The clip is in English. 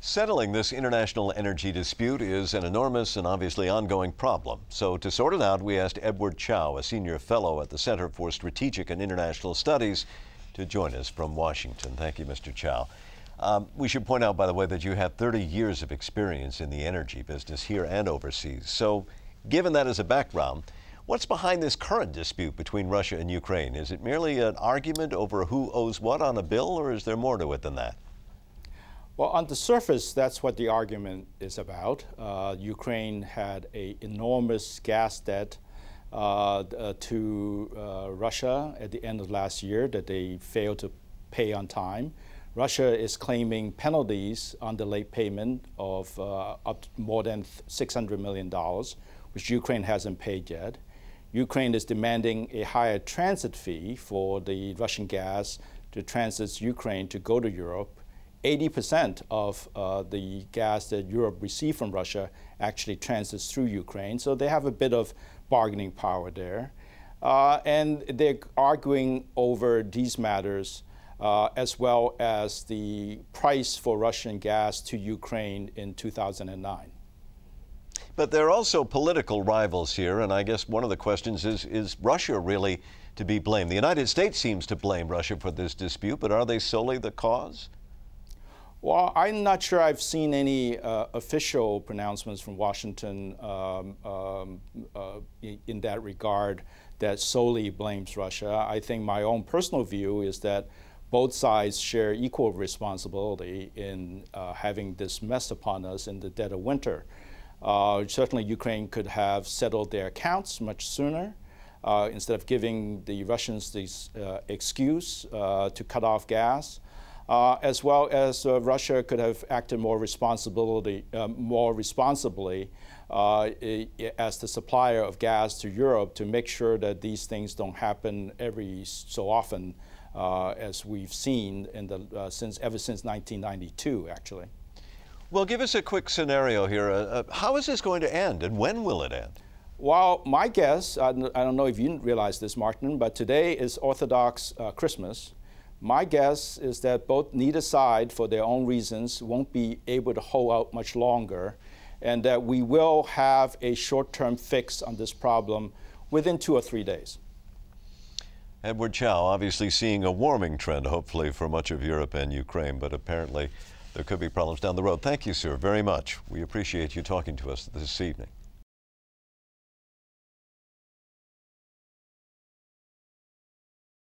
Settling this international energy dispute is an enormous and obviously ongoing problem. So to sort it out, we asked Edward Chow, a senior fellow at the Center for Strategic and International Studies, to join us from Washington. Thank you, Mr. Chow. We should point out, by the way, that you have 30 years of experience in the energy business here and overseas. So given that as a background, what's behind this current dispute between Russia and Ukraine? Is it merely an argument over who owes what on a bill, or is there more to it than that? Well, on the surface, that's what the argument is about. Ukraine had an enormous gas debt to Russia at the end of last year that they failed to pay on time. Russia is claiming penalties on the late payment of up to more than $600 million, which Ukraine hasn't paid yet. Ukraine is demanding a higher transit fee for the Russian gas to transit Ukraine to go to Europe. 80% of the gas that Europe receives from Russia actually transits through Ukraine, so they have a bit of bargaining power there. And they're arguing over these matters as well as the price for Russian gas to Ukraine in 2009. But there are also political rivals here, and I guess one of the questions is Russia really to be blamed? The United States seems to blame Russia for this dispute, but are they solely the cause? Well, I'm not sure I've seen any official pronouncements from Washington in that regard that solely blames Russia. I think my own personal view is that both sides share equal responsibility in having this mess upon us in the dead of winter. Certainly, Ukraine could have settled their accounts much sooner instead of giving the Russians this excuse to cut off gas. As well as Russia could have acted more responsibly as the supplier of gas to Europe to make sure that these things don't happen every so often, as we've seen in the, ever since 1992, actually. Well, give us a quick scenario here. How is this going to end, and when will it end? Well, my guess, I don't know if you realize this, Martin, but today is Orthodox Christmas. My guess is that both neither side, for their own reasons, won't be able to hold out much longer, and that we will have a short-term fix on this problem within 2 or 3 days. Edward Chow, obviously seeing a warming trend, hopefully, for much of Europe and Ukraine, but apparently there could be problems down the road. Thank you, sir, very much. We appreciate you talking to us this evening.